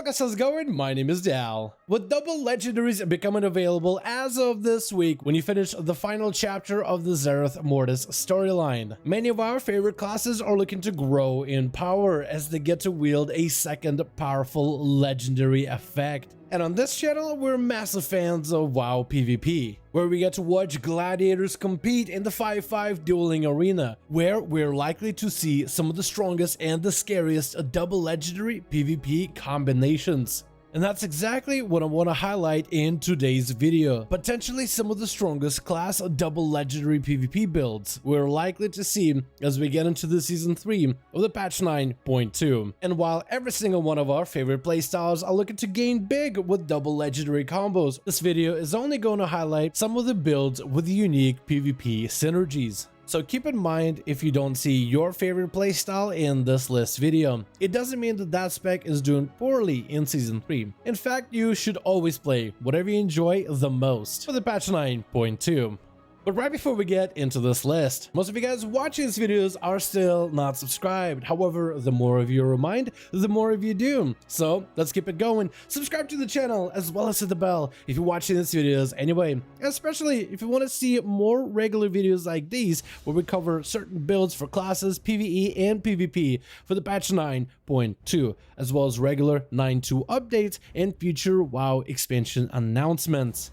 Hello guys, how's it going? My name is Dal. With double legendaries becoming available as of this week when you finish the final chapter of the Zereth Mortis storyline, many of our favorite classes are looking to grow in power as they get to wield a second powerful legendary effect. And on this channel, we're massive fans of WoW PvP, where we get to watch gladiators compete in the 5-5 dueling arena, where we're likely to see some of the strongest and the scariest double legendary PvP combinations. And that's exactly what I want to highlight in today's video. Potentially some of the strongest class double legendary PvP builds we're likely to see as we get into the season 3 of the patch 9.2. And while every single one of our favorite playstyles are looking to gain big with double legendary combos, this video is only going to highlight some of the builds with unique PvP synergies. So keep in mind, if you don't see your favorite playstyle in this list video, it doesn't mean that that spec is doing poorly in season 3. In fact, you should always play whatever you enjoy the most for the patch 9.2. But right before we get into this list, most of you guys watching these videos are still not subscribed. However, the more of you remind, the more of you do. So let's keep it going. Subscribe to the channel as well as hit the bell if you're watching these videos anyway. Especially if you want to see more regular videos like these where we cover certain builds for classes, PvE and PvP for the patch 9.2, as well as regular 9.2 updates and future WoW expansion announcements.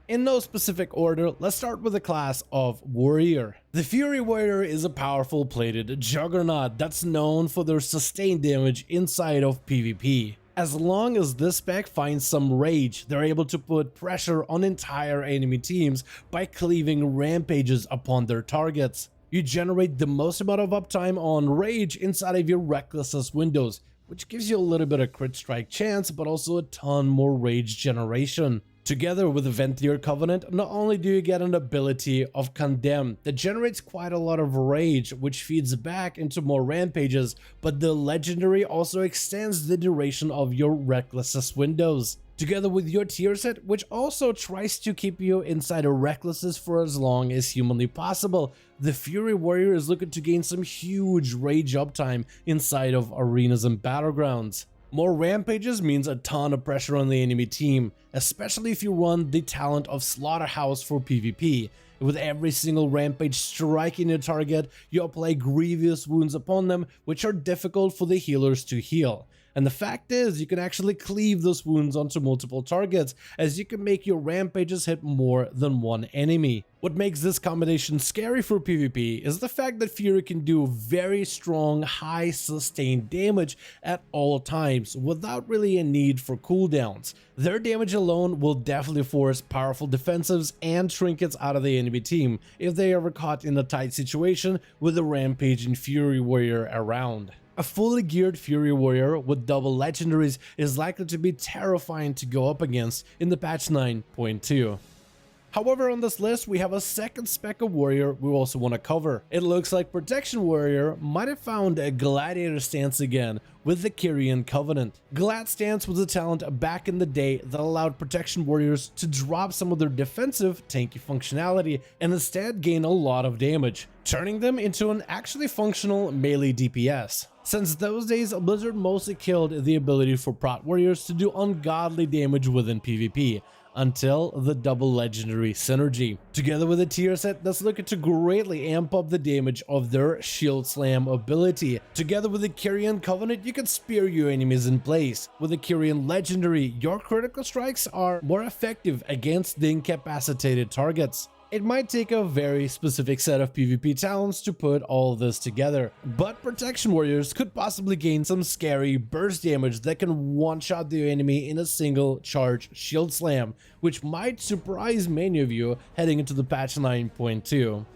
In no specific order, let's start with the class of Warrior. The Fury Warrior is a powerful plated juggernaut that's known for their sustained damage inside of PvP. As long as this spec finds some rage, they're able to put pressure on entire enemy teams by cleaving rampages upon their targets. You generate the most amount of uptime on rage inside of your recklessness windows, which gives you a little bit of crit strike chance, but also a ton more rage generation. Together with the Venthyr Covenant, not only do you get an ability of Condemn that generates quite a lot of rage, which feeds back into more rampages, but the legendary also extends the duration of your recklessness windows. Together with your tier set, which also tries to keep you inside of recklessness for as long as humanly possible, the Fury Warrior is looking to gain some huge rage uptime inside of arenas and battlegrounds. More rampages means a ton of pressure on the enemy team, especially if you run the talent of Slaughterhouse for PvP. With every single rampage striking your target, you apply grievous wounds upon them, which are difficult for the healers to heal. And the fact is, you can actually cleave those wounds onto multiple targets, as you can make your rampages hit more than one enemy. What makes this combination scary for PvP is the fact that Fury can do very strong, high sustained damage at all times without really a need for cooldowns. Their damage alone will definitely force powerful defensives and trinkets out of the enemy team if they are caught in a tight situation with a rampaging Fury Warrior around. A fully geared Fury Warrior with double legendaries is likely to be terrifying to go up against in the patch 9.2. However, on this list, we have a second spec of warrior we also want to cover. It looks like Protection Warrior might have found a gladiator stance again with the Kyrian Covenant. Glad stance was a talent back in the day that allowed Protection Warriors to drop some of their defensive, tanky functionality and instead gain a lot of damage, turning them into an actually functional melee DPS. Since those days, Blizzard mostly killed the ability for Prot Warriors to do ungodly damage within PvP, until the double legendary synergy, together with a tier set that's looking to greatly amp up the damage of their Shield Slam ability. Together with the Kyrian Covenant, you can spear your enemies in place. With the Kyrian Legendary, your critical strikes are more effective against the incapacitated targets. It might take a very specific set of PvP talents to put all of this together, but Protection Warriors could possibly gain some scary burst damage that can one-shot the enemy in a single charge Shield Slam, which might surprise many of you heading into the patch 9.2.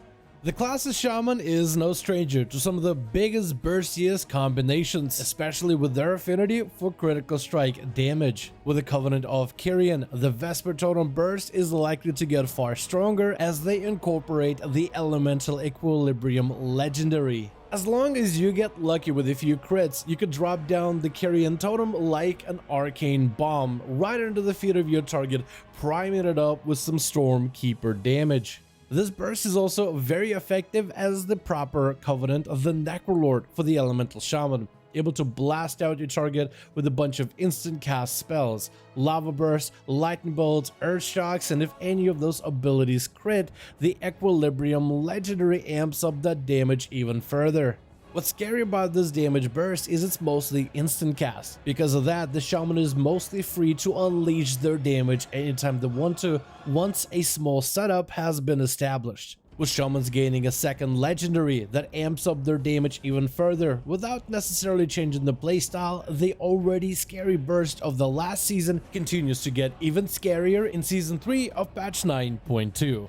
The class of Shaman is no stranger to some of the biggest burstiest combinations, especially with their affinity for critical strike damage. With the Covenant of Kyrian, the Vesper Totem burst is likely to get far stronger as they incorporate the Elemental Equilibrium legendary. As long as you get lucky with a few crits, you could drop down the Kyrian Totem like an arcane bomb right under the feet of your target, priming it up with some Stormkeeper damage. This burst is also very effective as the proper Covenant of the Necrolord for the Elemental Shaman. able to blast out your target with a bunch of instant cast spells, lava bursts, lightning bolts, earth shocks, and if any of those abilities crit, the Equilibrium legendary amps up that damage even further. What's scary about this damage burst is it's mostly instant cast. Because of that, the Shaman is mostly free to unleash their damage anytime they want to, once a small setup has been established, with Shamans gaining a second legendary that amps up their damage even further without necessarily changing the playstyle. The already scary burst of the last season continues to get even scarier in Season 3 of patch 9.2.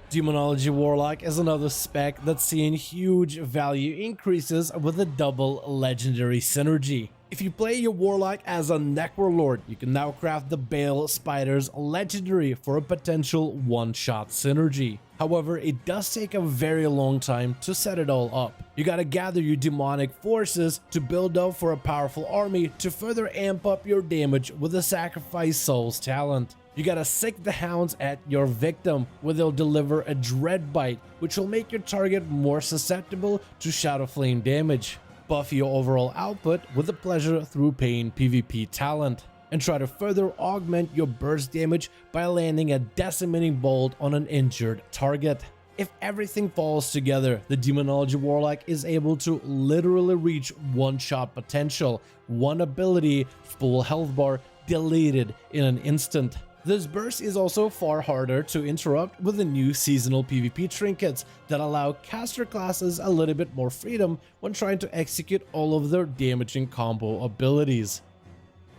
Demonology Warlock is another spec that's seeing huge value increases with a double legendary synergy. If you play your Warlock as a Necrolord, you can now craft the Bale Spider's legendary for a potential one-shot synergy. However, it does take a very long time to set it all up. You gotta gather your demonic forces to build up for a powerful army to further amp up your damage with the Sacrifice Souls talent. You gotta sick the hounds at your victim, where they'll deliver a dread bite, which will make your target more susceptible to Shadow Flame damage. Buff your overall output with the Pleasure Through Pain PvP talent, and try to further augment your burst damage by landing a decimating bolt on an injured target. If everything falls together, the Demonology Warlock is able to literally reach one-shot potential, one ability, full health bar, deleted in an instant. This burst is also far harder to interrupt with the new seasonal PvP trinkets that allow caster classes a little bit more freedom when trying to execute all of their damaging combo abilities.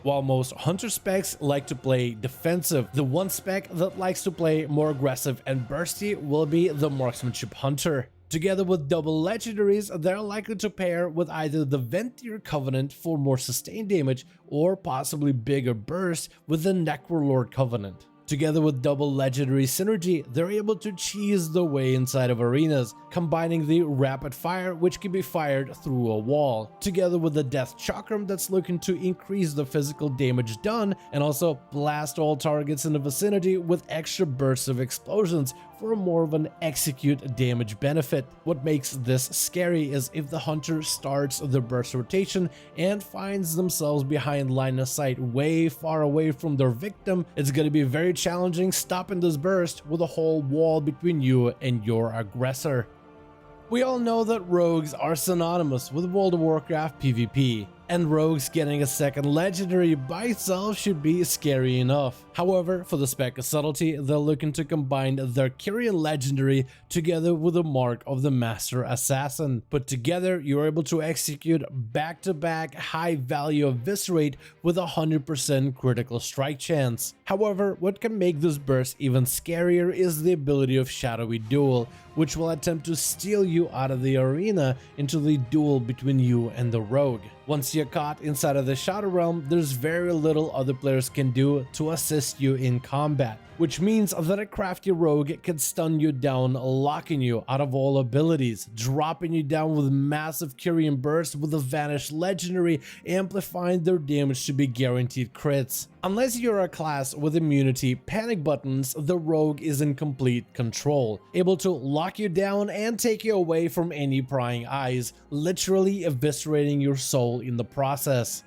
While most hunter specs like to play defensive, the one spec that likes to play more aggressive and bursty will be the Marksmanship Hunter. Together with double legendaries, they're likely to pair with either the Ventier Covenant for more sustained damage or possibly bigger burst with the Necrolord Covenant. Together with double legendary synergy, they're able to cheese their way inside of arenas, combining the rapid fire, which can be fired through a wall, together with the Death Chakram that's looking to increase the physical damage done and also blast all targets in the vicinity with extra bursts of explosions for more of an execute damage benefit. What makes this scary is if the hunter starts the burst rotation and finds themselves behind line of sight way far away from their victim, it's going to be very challenging stopping this burst with a whole wall between you and your aggressor. We all know that rogues are synonymous with World of Warcraft PvP, and rogues getting a second legendary by itself should be scary enough. However, for the spec of subtlety, they're looking to combine their Kyrian legendary together with the mark of the Master Assassin. Put together, you're able to execute back-to-back high value eviscerate with 100% critical strike chance. However, what can make this burst even scarier is the ability of Shadowy Duel, which will attempt to steal you out of the arena into the duel between you and the rogue. Once you're caught inside of the Shadow Realm, there's very little other players can do to assist you in combat, which means that a crafty rogue can stun you down, locking you out of all abilities, dropping you down with massive Kyrian bursts with a vanished legendary, amplifying their damage to be guaranteed crits. Unless you're a class with immunity panic buttons, the rogue is in complete control, able to lock you down and take you away from any prying eyes, literally eviscerating your soul in the process.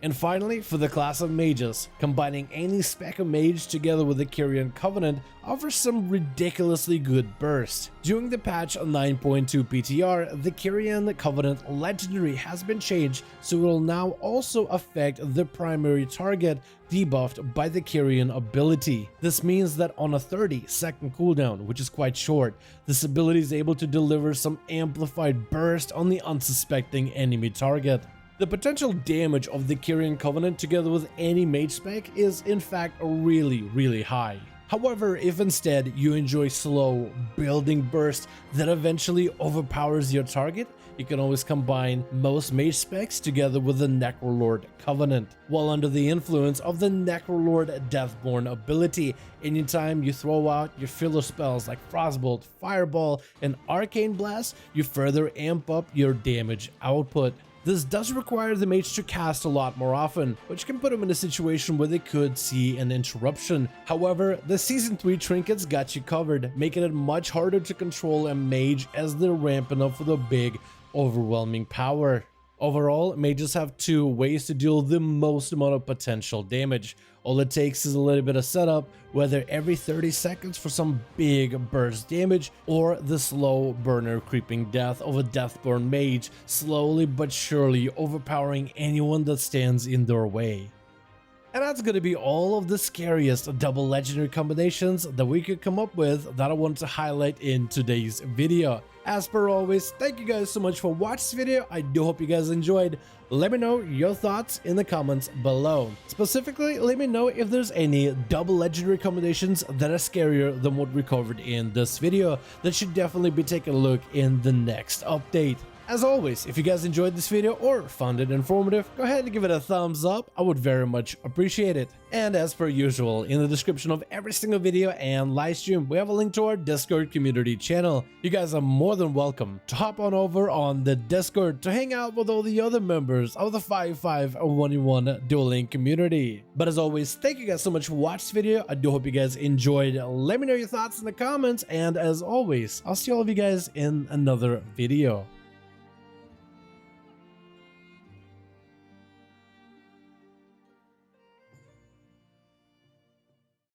And finally, for the class of mages, combining any spec of mage together with the Kyrian Covenant offers some ridiculously good burst. During the patch 9.2 PTR, the Kyrian Covenant legendary has been changed, so it will now also affect the primary target debuffed by the Kyrian ability. This means that on a 30-second cooldown, which is quite short, this ability is able to deliver some amplified burst on the unsuspecting enemy target. The potential damage of the Kyrian Covenant together with any mage spec is in fact really high. However, if instead you enjoy slow building burst that eventually overpowers your target, you can always combine most mage specs together with the Necrolord Covenant. While under the influence of the Necrolord Deathborn ability, anytime you throw out your filler spells like Frostbolt, Fireball, and Arcane Blast, you further amp up your damage output. This does require the mage to cast a lot more often, which can put them in a situation where they could see an interruption. However, the Season 3 trinkets got you covered, making it much harder to control a mage as they're ramping up for the big, overwhelming power. Overall, mages have two ways to deal the most amount of potential damage. All it takes is a little bit of setup, whether every 30 seconds for some big burst damage, or the slow burner creeping death of a Deathborn mage, slowly but surely overpowering anyone that stands in their way. And that's going to be all of the scariest double legendary combinations that we could come up with that I want to highlight in today's video. As per always, thank you guys so much for watching this video. I do hope you guys enjoyed. Let me know your thoughts in the comments below. Specifically, let me know if there's any double legendary combinations that are scarier than what we covered in this video that should definitely be taken a look in the next update. As always, if you guys enjoyed this video or found it informative, go ahead and give it a thumbs up. I would very much appreciate it. And as per usual, in the description of every single video and live stream, we have a link to our Discord community channel. You guys are more than welcome to hop on over on the Discord to hang out with all the other members of the 5511 Dueling community. But as always, thank you guys so much for watching this video. I do hope you guys enjoyed. Let me know your thoughts in the comments. And as always, I'll see all of you guys in another video.